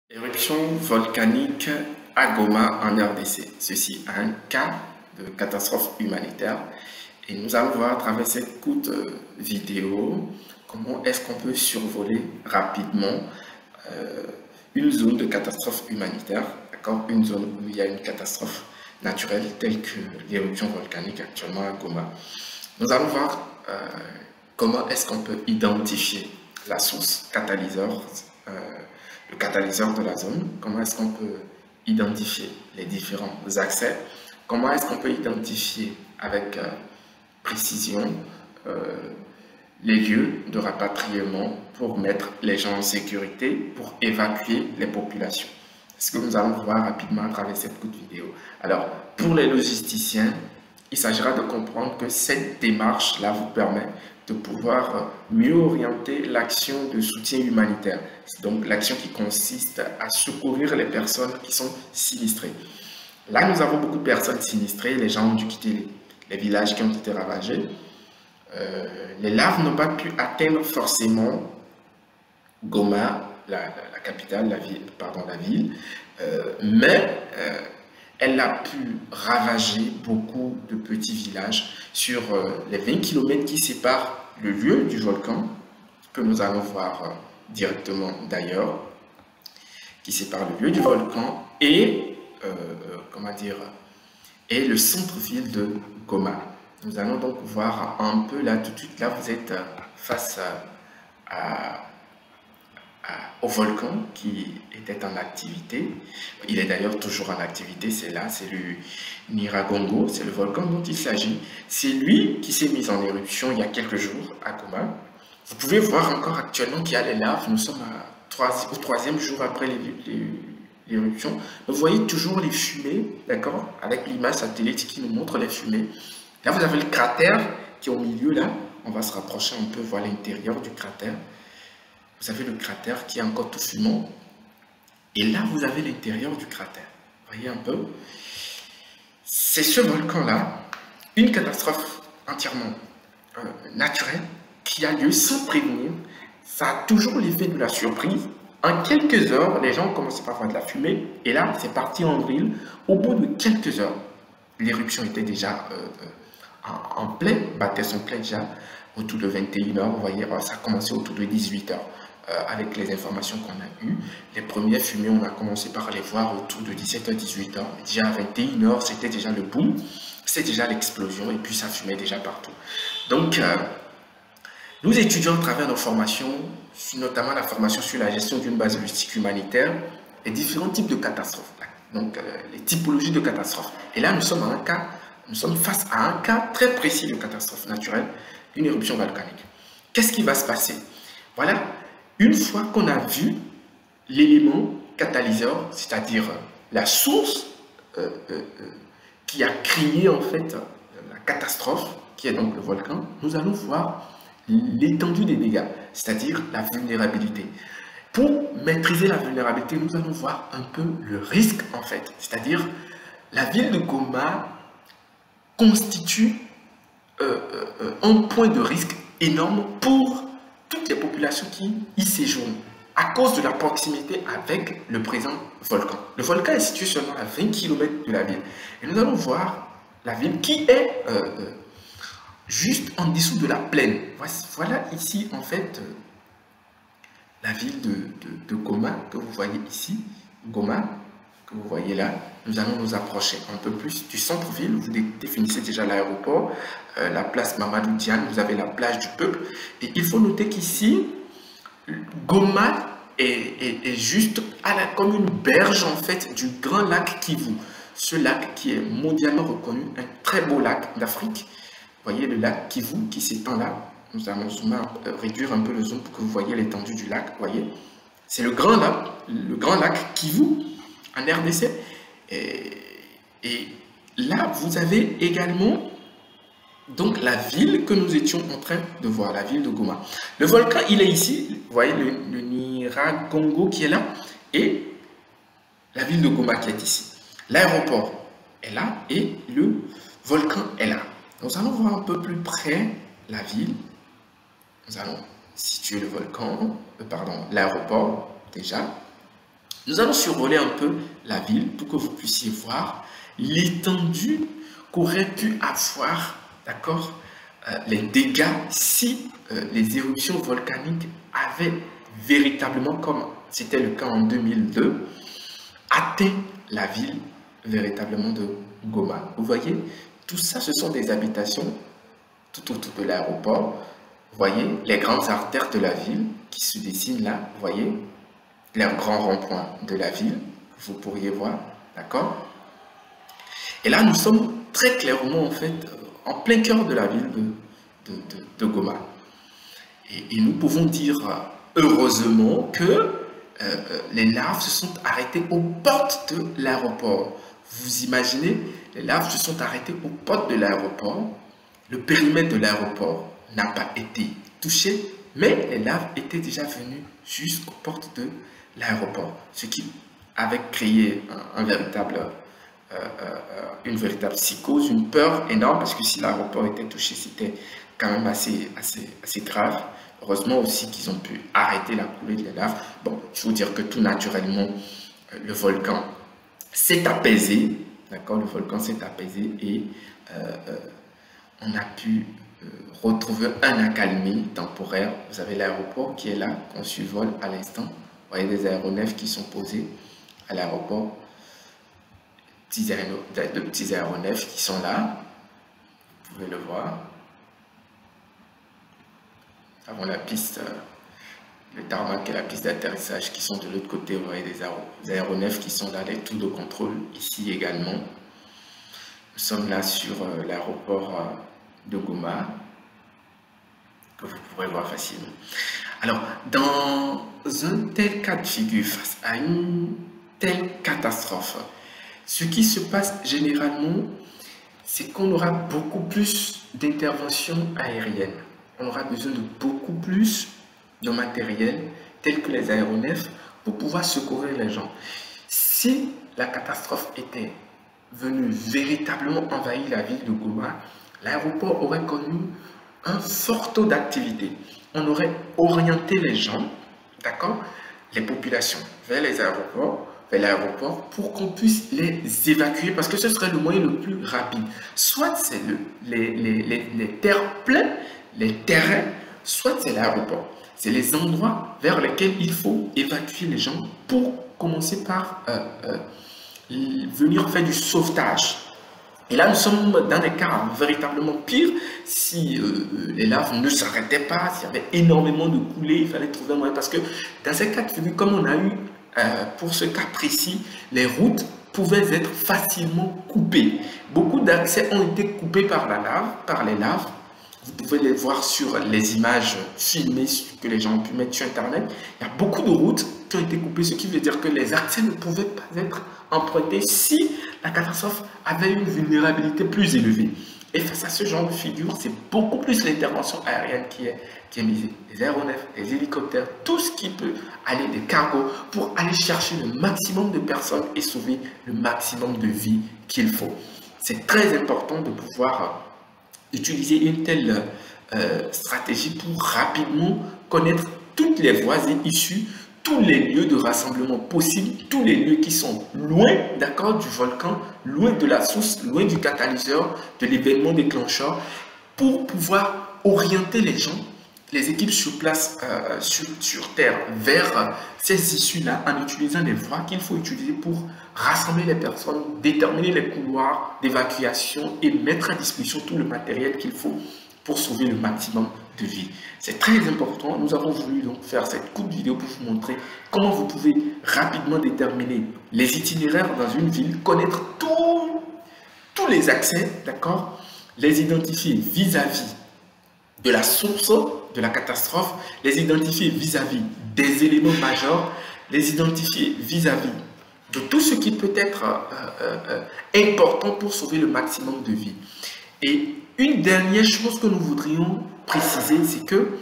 Éruption volcanique à Goma en RDC. Ceci a un cas de catastrophe humanitaire et nous allons voir à travers cette courte vidéo comment est-ce qu'on peut survoler rapidement une zone de catastrophe humanitaire, d'accord, une zone où il y a une catastrophe naturelle telle que l'éruption volcanique actuellement à Goma. Nous allons voir comment est-ce qu'on peut identifier la source catalyseur, le catalyseur de la zone, comment est-ce qu'on peut identifier les différents accès, comment est-ce qu'on peut identifier avec précision les lieux de rapatriement pour mettre les gens en sécurité, pour évacuer les populations. C'est ce que nous allons voir rapidement à travers cette courte vidéo. Alors, pour les logisticiens, il s'agira de comprendre que cette démarche-là vous permet de pouvoir mieux orienter l'action de soutien humanitaire. C'est donc l'action qui consiste à secourir les personnes qui sont sinistrées. Là, nous avons beaucoup de personnes sinistrées. Les gens ont dû quitter les villages qui ont été ravagés. Les larves n'ont pas pu atteindre forcément Goma, la capitale, la ville, mais elle a pu ravager beaucoup de petits villages sur les 20 km qui séparent le lieu du volcan, que nous allons voir directement d'ailleurs, qui sépare le lieu du volcan et, et le centre-ville de Goma. Nous allons donc voir un peu là tout de suite. Là, vous êtes face au volcan qui était en activité. Il est d'ailleurs toujours en activité, c'est là, c'est le Nyiragongo, c'est le volcan dont il s'agit. C'est lui qui s'est mis en éruption il y a quelques jours à Goma. Vous pouvez voir encore actuellement qu'il y a les laves. Nous sommes au troisième jour après l'éruption. Vous voyez toujours les fumées, d'accord, avec l'image satellite qui nous montre les fumées. Là, vous avez le cratère qui est au milieu, là. On va se rapprocher un peu, voir l'intérieur du cratère. Vous avez le cratère qui est encore tout fumant. Et là, vous avez l'intérieur du cratère. Voyez un peu. C'est ce volcan-là, une catastrophe entièrement naturelle, qui a lieu sans prévenir. Ça a toujours l'effet de la surprise. En quelques heures, les gens ont commencé par voir de la fumée. Et là, c'est parti en vrille. Au bout de quelques heures, l'éruption était déjà en plein, battait son plein déjà autour de 21h. Vous voyez, ça a commencé autour de 18h. Avec les informations qu'on a eues, les premières fumées, on a commencé par les voir autour de 17h, 18h. Déjà à 21h, c'était déjà le boom, c'était déjà l'explosion, et puis ça fumait déjà partout. Donc, nous étudions à travers nos formations, notamment la formation sur la gestion d'une base logistique humanitaire, les différents types de catastrophes, donc les typologies de catastrophes. Et là, nous sommes face à un cas très précis de catastrophe naturelle, une éruption volcanique. Qu'est-ce qui va se passer? Voilà. Une fois qu'on a vu l'élément catalyseur, c'est-à-dire la source qui a créé en fait la catastrophe, qui est donc le volcan, nous allons voir l'étendue des dégâts, c'est-à-dire la vulnérabilité. Pour maîtriser la vulnérabilité, nous allons voir un peu le risque en fait, c'est-à-dire la ville de Goma constitue un point de risque énorme pour toutes les populations qui y séjournent à cause de la proximité avec le présent volcan. Le volcan est situé seulement à 20 km de la ville. Et nous allons voir la ville qui est juste en dessous de la plaine. Voilà ici en fait la ville de Goma que vous voyez ici. Goma, que vous voyez là. Nous allons nous approcher un peu plus du centre-ville. Vous définissez déjà l'aéroport, la place Mamadou Diane, vous avez la plage du peuple. Et il faut noter qu'ici, Goma est juste comme une berge en fait du grand lac Kivu. Ce lac qui est mondialement reconnu, un très beau lac d'Afrique. Vous voyez le lac Kivu qui s'étend là. Nous allons réduire un peu le zoom pour que vous voyez l'étendue du lac. Voyez, c'est le grand lac Kivu en RDC. Et là, vous avez également donc la ville que nous étions en train de voir, la ville de Goma. Le volcan, il est ici, vous voyez le Nyiragongo qui est là, et la ville de Goma qui est ici. L'aéroport est là et le volcan est là. Nous allons voir un peu plus près la ville. Nous allons situer le volcan, l'aéroport déjà. Nous allons survoler un peu la ville pour que vous puissiez voir l'étendue qu'aurait pu avoir, d'accord, les dégâts si les éruptions volcaniques avaient véritablement, comme c'était le cas en 2002, atteint la ville véritablement de Goma. Vous voyez, tout ça, ce sont des habitations tout autour de l'aéroport. Vous voyez les grandes artères de la ville qui se dessinent là. Vous voyez les grands ronds-points de la ville, vous pourriez voir, d'accord? Et là, nous sommes très clairement, en fait, en plein cœur de la ville de Goma. Et nous pouvons dire, heureusement, que les laves se sont arrêtées aux portes de l'aéroport. Vous imaginez, les laves se sont arrêtées aux portes de l'aéroport. Le périmètre de l'aéroport n'a pas été touché, mais les laves étaient déjà venues jusqu'aux portes de l'aéroport, ce qui avait créé une véritable psychose, une peur énorme, parce que si l'aéroport était touché, c'était quand même assez grave. Heureusement aussi qu'ils ont pu arrêter la coulée de lave. Bon, il faut dire que tout naturellement, le volcan s'est apaisé, d'accord, le volcan s'est apaisé et on a pu retrouver un accalmie temporaire. Vous avez l'aéroport qui est là, qu'on survole à l'instant. Vous voyez des aéronefs qui sont posés à l'aéroport, de petits aéronefs qui sont là, vous pouvez le voir. Nous avons la piste, le tarmac et la piste d'atterrissage qui sont de l'autre côté. Vous voyez des aéronefs qui sont là, les tours de contrôle ici également. Nous sommes là sur l'aéroport de Goma, que vous pourrez voir facilement. Alors, dans un tel cas de figure, face à une telle catastrophe, ce qui se passe généralement, c'est qu'on aura beaucoup plus d'interventions aériennes. On aura besoin de beaucoup plus de matériel, tel que les aéronefs, pour pouvoir secourir les gens. Si la catastrophe était venue véritablement envahir la ville de Goma, l'aéroport aurait connu un fort taux d'activité. On aurait orienté les gens, d'accord, les populations vers les aéroports, vers l'aéroport pour qu'on puisse les évacuer parce que ce serait le moyen le plus rapide. Soit c'est les terres pleines, les terrains, soit c'est l'aéroport. C'est les endroits vers lesquels il faut évacuer les gens pour commencer par venir faire du sauvetage. Et là, nous sommes dans des cas véritablement pires. Si les laves ne s'arrêtaient pas, s'il y avait énormément de coulées, il fallait trouver un moyen. Parce que dans ces cas de figure, comme on a eu pour ce cas précis, les routes pouvaient être facilement coupées. Beaucoup d'accès ont été coupés par les laves. Vous pouvez les voir sur les images filmées que les gens ont pu mettre sur Internet. Il y a beaucoup de routes qui ont été coupées, ce qui veut dire que les accès ne pouvaient pas être empruntés si la catastrophe avait une vulnérabilité plus élevée. Et face à ce genre de figure, c'est beaucoup plus l'intervention aérienne qui est misée. Les aéronefs, les hélicoptères, tout ce qui peut aller, des cargos, pour aller chercher le maximum de personnes et sauver le maximum de vies qu'il faut. C'est très important de pouvoir utiliser une telle stratégie pour rapidement connaître toutes les voies et issues, tous les lieux de rassemblement possibles, tous les lieux qui sont loin, d'accord, du volcan, loin de la source, loin du catalyseur, de l'événement déclencheur, pour pouvoir orienter les gens, les équipes sur place, sur terre, vers ces issues-là, en utilisant les voies qu'il faut utiliser pour rassembler les personnes, déterminer les couloirs d'évacuation et mettre à disposition tout le matériel qu'il faut pour sauver le maximum de vies. C'est très important. Nous avons voulu donc faire cette courte vidéo pour vous montrer comment vous pouvez rapidement déterminer les itinéraires dans une ville, connaître tous les accès, d'accord, les identifier vis-à-vis de la source de la catastrophe, les identifier vis-à-vis des éléments majeurs, les identifier vis-à-vis de tout ce qui peut être important pour sauver le maximum de vies. Et une dernière chose que nous voudrions préciser, c'est que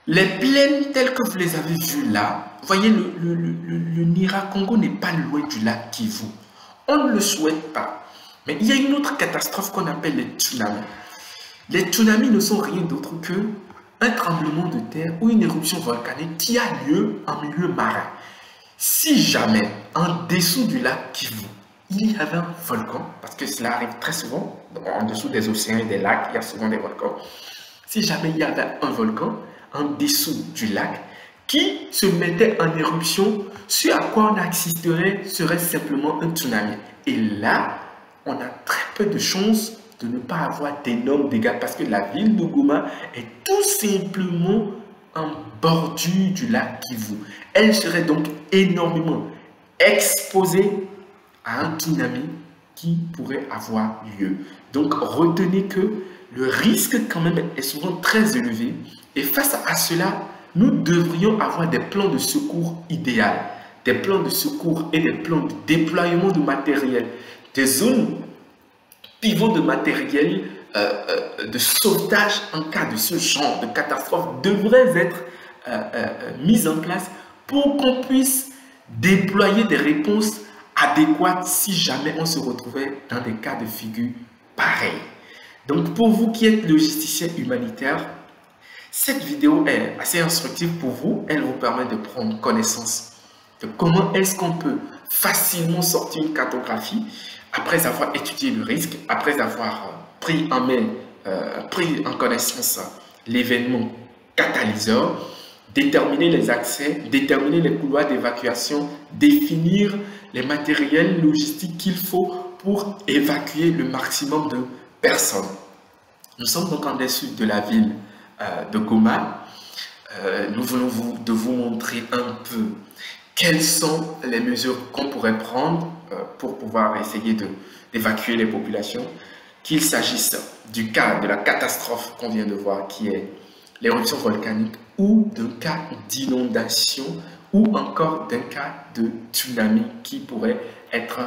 les plaines telles que vous les avez vues là, voyez, le Nyiragongo n'est pas loin du lac Kivu. On ne le souhaite pas. Mais il y a une autre catastrophe qu'on appelle les tsunamis. Les tsunamis ne sont rien d'autre qu'un tremblement de terre ou une éruption volcanique qui a lieu en milieu marin. Si jamais en dessous du lac Kivu, il y avait un volcan, parce que cela arrive très souvent, en dessous des océans et des lacs, il y a souvent des volcans. Si jamais il y avait un volcan en dessous du lac qui se mettait en éruption, ce à quoi on assisterait serait simplement un tsunami. Et là, on a très peu de chances de ne pas avoir d'énormes dégâts parce que la ville de Goma est tout simplement en bordure du lac Kivu. Elle serait donc énormément exposée à un tsunami qui pourrait avoir lieu. Donc retenez que le risque quand même est souvent très élevé et face à cela, nous devrions avoir des plans de secours idéaux, des plans de secours et des plans de déploiement de matériel, des zones pivots de matériel de sauvetage en cas de ce genre de catastrophe devraient être mises en place pour qu'on puisse déployer des réponses adéquates si jamais on se retrouvait dans des cas de figure pareils. Donc pour vous qui êtes logisticien humanitaire, cette vidéo est assez instructive pour vous. Elle vous permet de prendre connaissance de comment est-ce qu'on peut facilement sortir une cartographie après avoir étudié le risque, après avoir pris en main, pris en connaissance l'événement catalyseur, déterminer les accès, déterminer les couloirs d'évacuation, définir les matériels logistiques qu'il faut pour évacuer le maximum de personnes. Nous sommes donc en dessous de la ville de Goma. Nous venons de vous montrer un peu quelles sont les mesures qu'on pourrait prendre pour pouvoir essayer d'évacuer les populations, qu'il s'agisse du cas de la catastrophe qu'on vient de voir qui est l'éruption volcanique ou d'un cas d'inondation ou encore d'un cas de tsunami qui pourrait être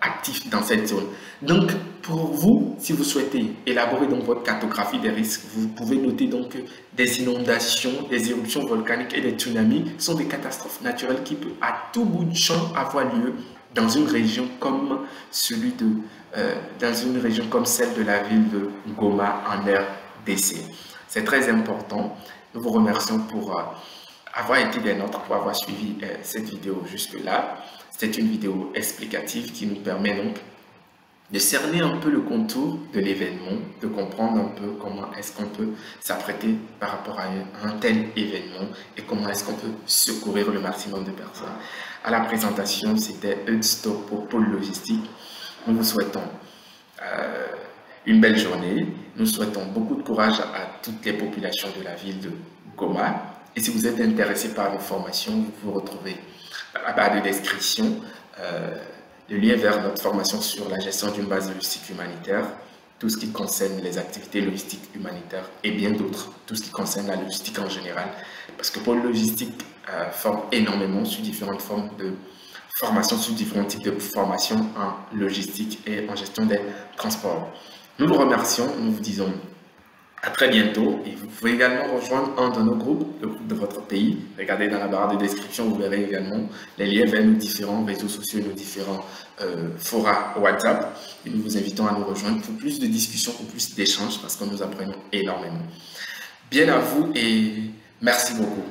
actif dans cette zone. Donc, pour vous, si vous souhaitez élaborer donc votre cartographie des risques, vous pouvez noter donc que des inondations, des éruptions volcaniques et des tsunamis sont des catastrophes naturelles qui peuvent à tout bout de champ avoir lieu dans une région comme dans une région comme celle de la ville de Goma en RDC. C'est très important. Nous vous remercions pour avoir été des nôtres, pour avoir suivi cette vidéo jusque-là. C'est une vidéo explicative qui nous permet donc de cerner un peu le contour de l'événement, de comprendre un peu comment est-ce qu'on peut s'apprêter par rapport à un tel événement et comment est-ce qu'on peut secourir le maximum de personnes. À la présentation, c'était Eudstop pour Pôle Logistique. Nous vous souhaitons une belle journée. Nous souhaitons beaucoup de courage à toutes les populations de la ville de Goma. Et si vous êtes intéressé par nos formations, vous pouvez retrouver à la barre de description le lien vers notre formation sur la gestion d'une base logistique humanitaire, tout ce qui concerne les activités logistiques humanitaires et bien d'autres, tout ce qui concerne la logistique en général. Parce que Pôle Logistique forme énormément sur différentes formes de formation, sur différents types de formations en logistique et en gestion des transports. Nous vous remercions, nous vous disons à très bientôt et vous pouvez également rejoindre un de nos groupes, le groupe de votre pays. Regardez dans la barre de description, vous verrez également les liens vers nos différents réseaux sociaux, nos différents forats WhatsApp. Et nous vous invitons à nous rejoindre pour plus de discussions, pour plus d'échanges parce que nous apprenons énormément. Bien à vous et merci beaucoup.